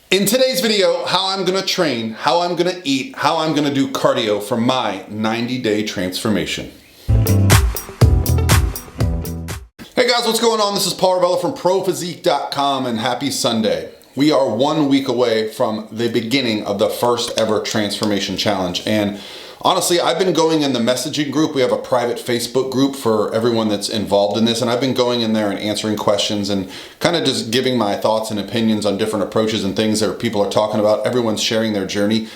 In today's video, how I'm gonna train, how I'm gonna eat, how I'm gonna do cardio for my 90-day transformation. Hey guys, what's going on? This is Paul Ravella from ProPhysique.com and happy Sunday. We are 1 week away from the beginning of the first ever transformation challenge. And honestly, I've been going in the messaging group. We have a private Facebook group for everyone that's involved in this. And I've been going in there and answering questions and kind of just giving my thoughts and opinions on different approaches and things that people are talking about. Everyone's sharing their journey.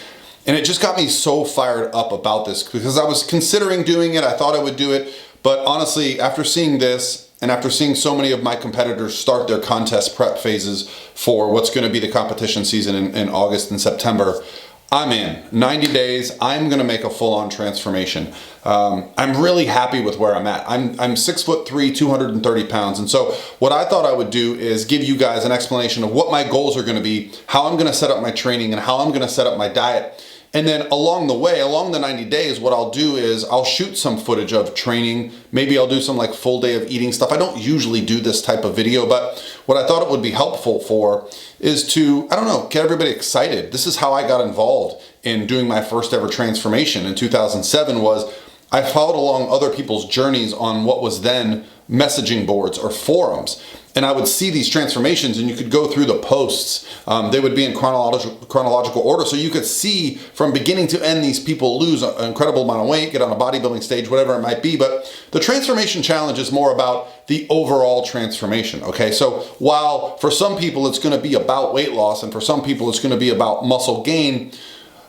And it just got me so fired up about this because I was considering doing it. I thought I would do it. But honestly, after seeing this, and after seeing so many of my competitors start their contest prep phases for what's going to be the competition season in August and September, I'm in. 90 days, I'm going to make a full-on transformation. I'm really happy with where I'm at. I'm 6'3", 230 pounds. And so what I thought I would do is give you guys an explanation of what my goals are going to be, how I'm going to set up my training, and how I'm going to set up my diet. And then along the way, along the 90 days, what I'll do is I'll shoot some footage of training. Maybe I'll do some like full day of eating stuff. I don't usually do this type of video, but what I thought it would be helpful for is to, I don't know, get everybody excited. This is how I got involved in doing my first ever transformation in 2007 was I followed along other people's journeys on what was then messaging boards or forums. And I would see these transformations and you could go through the posts. They would be in chronological order. So you could see from beginning to end, these people lose an incredible amount of weight, get on a bodybuilding stage, whatever it might be. But the transformation challenge is more about the overall transformation, okay? So while for some people it's gonna be about weight loss and for some people it's gonna be about muscle gain,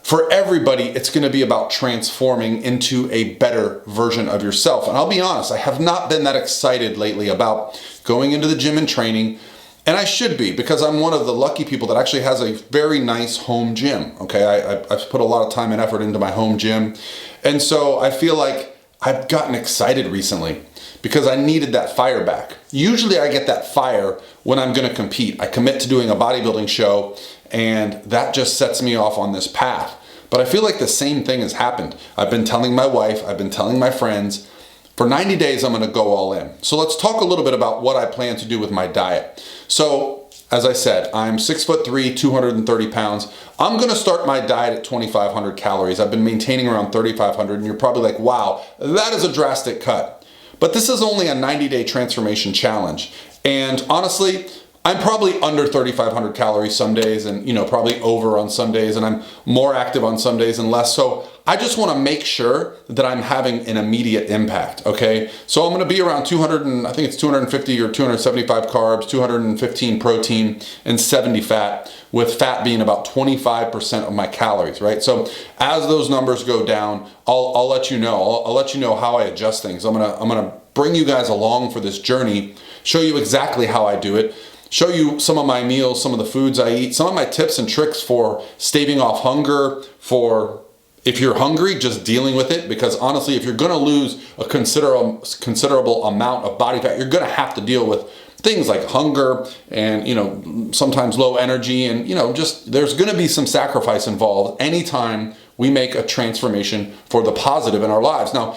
for everybody, it's going to be about transforming into a better version of yourself. And I'll be honest, I have not been that excited lately about going into the gym and training. And I should be, because I'm one of the lucky people that actually has a very nice home gym. Okay, I've put a lot of time and effort into my home gym. And so I feel like I've gotten excited recently because I needed that fire back. Usually I get that fire when I'm going to compete. I commit to doing a bodybuilding show and that just sets me off on this path. But I feel like the same thing has happened. I've been telling my wife, I've been telling my friends, for 90 days I'm going to go all in. So let's talk a little bit about what I plan to do with my diet. So as I said, I'm 6'3", 230 pounds. I'm going to start my diet at 2,500 calories. I've been maintaining around 3,500 and you're probably like, wow, that is a drastic cut. But this is only a 90-day transformation challenge. And honestly, I'm probably under 3,500 calories some days and, probably over on some days, and I'm more active on some days and less. So I just want to make sure that I'm having an immediate impact, okay? So I'm going to be around 250 or 275 carbs, 215 protein, and 70 fat, with fat being about 25% of my calories, right? So as those numbers go down, I'll let you know. I'll let you know how I adjust things. I'm gonna bring you guys along for this journey, show you exactly how I do it, show you some of my meals, some of the foods I eat, some of my tips and tricks for staving off hunger, for if you're hungry, just dealing with it. Because honestly, if you're gonna lose a considerable amount of body fat, you're gonna have to deal with things like hunger and, sometimes low energy and, just there's gonna be some sacrifice involved anytime we make a transformation for the positive in our lives. Now,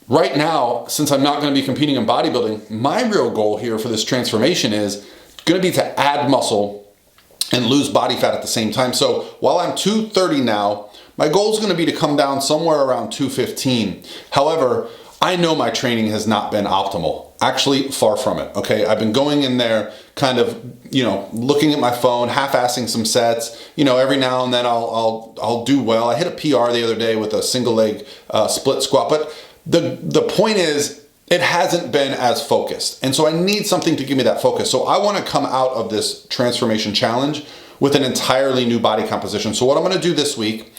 right now, since I'm not gonna be competing in bodybuilding, my real goal here for this transformation is going to be to add muscle and lose body fat at the same time. So while I'm 230 now, my goal is going to be to come down somewhere around 215. However, I know my training has not been optimal. Actually, far from it. Okay, I've been going in there kind of, looking at my phone, half-assing some sets. Every now and then I'll do well. I hit a PR the other day with a single leg split squat, but the point is, it hasn't been as focused. And so I need something to give me that focus. So I want to come out of this transformation challenge with an entirely new body composition. So what I'm going to do this week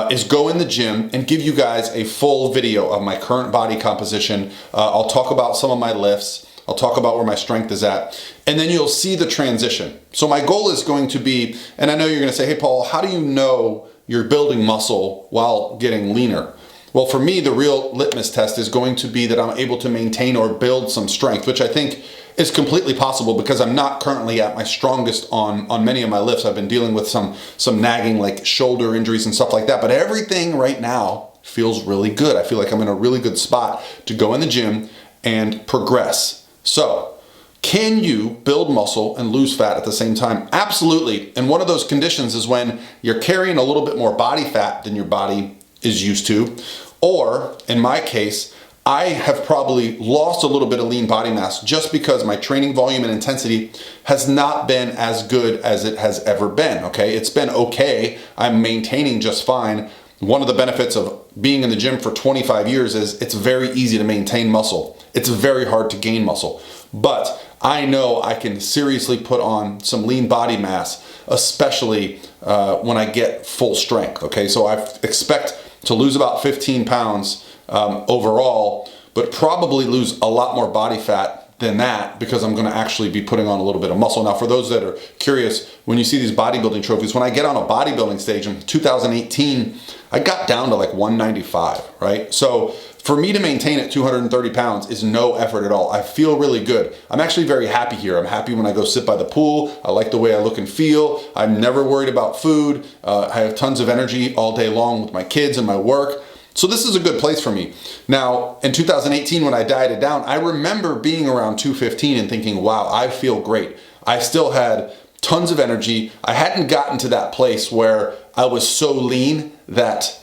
is go in the gym and give you guys a full video of my current body composition. I'll talk about some of my lifts. I'll talk about where my strength is at. And then you'll see the transition. So my goal is going to be, and I know you're going to say, hey, Paul, how do you know you're building muscle while getting leaner? Well, for me, the real litmus test is going to be that I'm able to maintain or build some strength, which I think is completely possible because I'm not currently at my strongest on many of my lifts. I've been dealing with some nagging like shoulder injuries and stuff like that, but everything right now feels really good. I feel like I'm in a really good spot to go in the gym and progress. So Can you build muscle and lose fat at the same time? Absolutely. And one of those conditions is when you're carrying a little bit more body fat than your body is used to, or in my case, I have probably lost a little bit of lean body mass just because my training volume and intensity has not been as good as it has ever been, okay? It's been okay. I'm maintaining just fine. One of the benefits of being in the gym for 25 years is it's very easy to maintain muscle. It's very hard to gain muscle. But I know I can seriously put on some lean body mass, especially when I get full strength, okay? So I expect to lose about 15 pounds overall, but probably lose a lot more body fat than that because I'm going to actually be putting on a little bit of muscle. Now, for those that are curious, when you see these bodybuilding trophies, when I get on a bodybuilding stage in 2018, I got down to like 195, right? So for me to maintain at 230 pounds is no effort at all. I feel really good. I'm actually very happy here. I'm happy when I go sit by the pool. I like the way I look and feel. I'm never worried about food. I have tons of energy all day long with my kids and my work. So this is a good place for me. Now, in 2018, when I dieted down, I remember being around 215 and thinking, wow, I feel great. I still had tons of energy. I hadn't gotten to that place where I was so lean that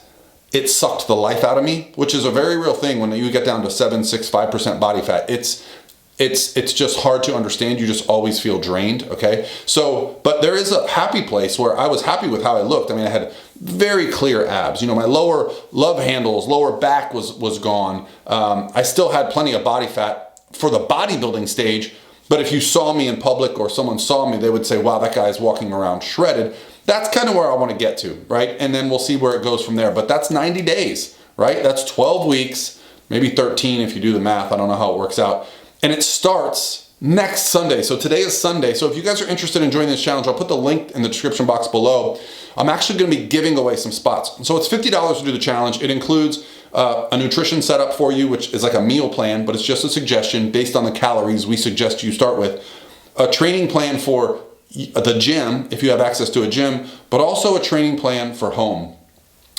it sucked the life out of me, which is a very real thing when you get down to 7, 6, 5% body fat. It's just hard to understand. You just always feel drained, okay? So, but there is a happy place where I was happy with how I looked. I mean, I had very clear abs. You know, my lower love handles, lower back was gone. I still had plenty of body fat for the bodybuilding stage, but if you saw me in public or someone saw me, they would say, wow, that guy's walking around shredded. That's kind of where I want to get to, right? And then we'll see where it goes from there. But that's 90 days, right? That's 12 weeks, maybe 13 if you do the math. I don't know how it works out. And it starts next Sunday. So today is Sunday. So if you guys are interested in joining this challenge, I'll put the link in the description box below. I'm actually going to be giving away some spots. So it's $50 to do the challenge. It includes a nutrition setup for you, which is like a meal plan, but it's just a suggestion based on the calories we suggest you start with. A training plan for the gym, if you have access to a gym, but also a training plan for home.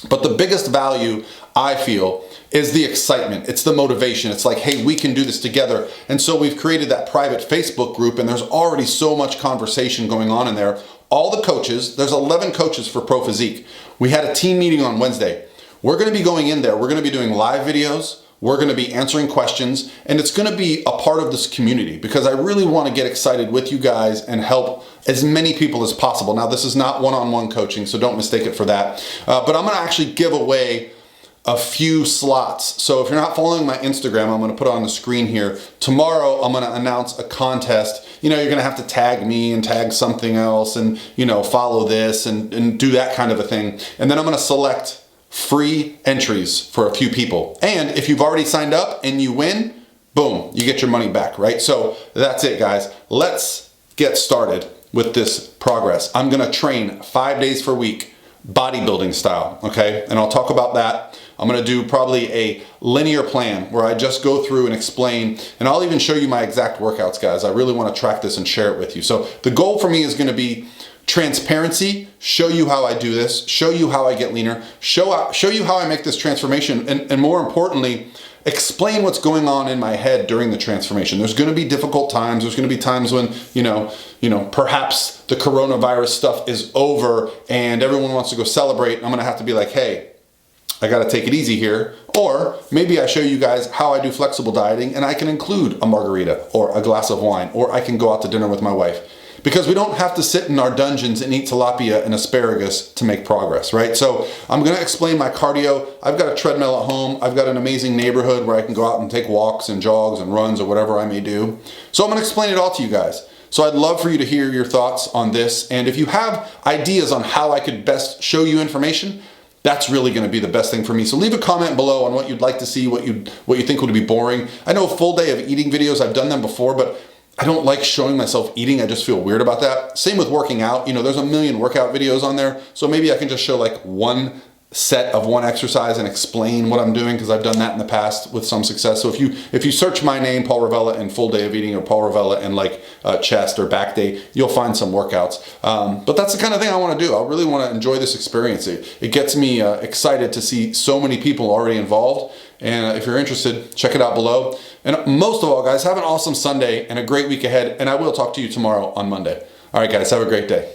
But the biggest value, I feel, is the excitement. It's the motivation. It's like, hey, we can do this together. And so we've created that private Facebook group, and there's already so much conversation going on in there. All the coaches, there's 11 coaches for Pro Physique. We had a team meeting on Wednesday. We're going to be going in there. We're going to be doing live videos. We're going to be answering questions, and it's going to be a part of this community because I really want to get excited with you guys and help as many people as possible. Now, this is not one-on-one coaching, so don't mistake it for that. But I'm going to actually give away a few slots. So if you're not following my Instagram, I'm going to put it on the screen here. Tomorrow, I'm going to announce a contest. You know, you're going to have to tag me and tag something else and, you know, follow this and do that kind of a thing. And then I'm going to select free entries for a few people. And if you've already signed up and you win, boom, you get your money back, right? So that's it, guys. Let's get started with this progress. I'm gonna train 5 days per week, bodybuilding style, okay? And I'll talk about that. I'm gonna do probably a linear plan where I just go through and explain, and I'll even show you my exact workouts, guys. I really wanna track this and share it with you. So the goal for me is gonna be transparency, show you how I do this, show you how I get leaner, show you how I make this transformation, and more importantly, explain what's going on in my head during the transformation. There's going to be difficult times. There's going to be times when, you know, perhaps the coronavirus stuff is over and everyone wants to go celebrate. I'm going to have to be like, hey, I got to take it easy here. Or maybe I show you guys how I do flexible dieting and I can include a margarita or a glass of wine, or I can go out to dinner with my wife. Because we don't have to sit in our dungeons and eat tilapia and asparagus to make progress, right? So I'm gonna explain my cardio. I've got a treadmill at home. I've got an amazing neighborhood where I can go out and take walks and jogs and runs or whatever I may do. So I'm gonna explain it all to you guys. So I'd love for you to hear your thoughts on this. And if you have ideas on how I could best show you information, that's really gonna be the best thing for me. So leave a comment below on what you'd like to see, what you think would be boring. I know a full day of eating videos, I've done them before, but I don't like showing myself eating. I just feel weird about that. Same with working out. You know, there's a million workout videos on there. So maybe I can just show like one set of one exercise and explain what I'm doing, because I've done that in the past with some success. So if you search my name, Paul Ravella, and full day of eating, or Paul Ravella and like chest or back day, you'll find some workouts. But that's the kind of thing I want to do. I really want to enjoy this experience. It gets me excited to see so many people already involved. And if you're interested, check it out below. And most of all, guys, have an awesome Sunday and a great week ahead. And I will talk to you tomorrow on Monday. All right, guys, have a great day.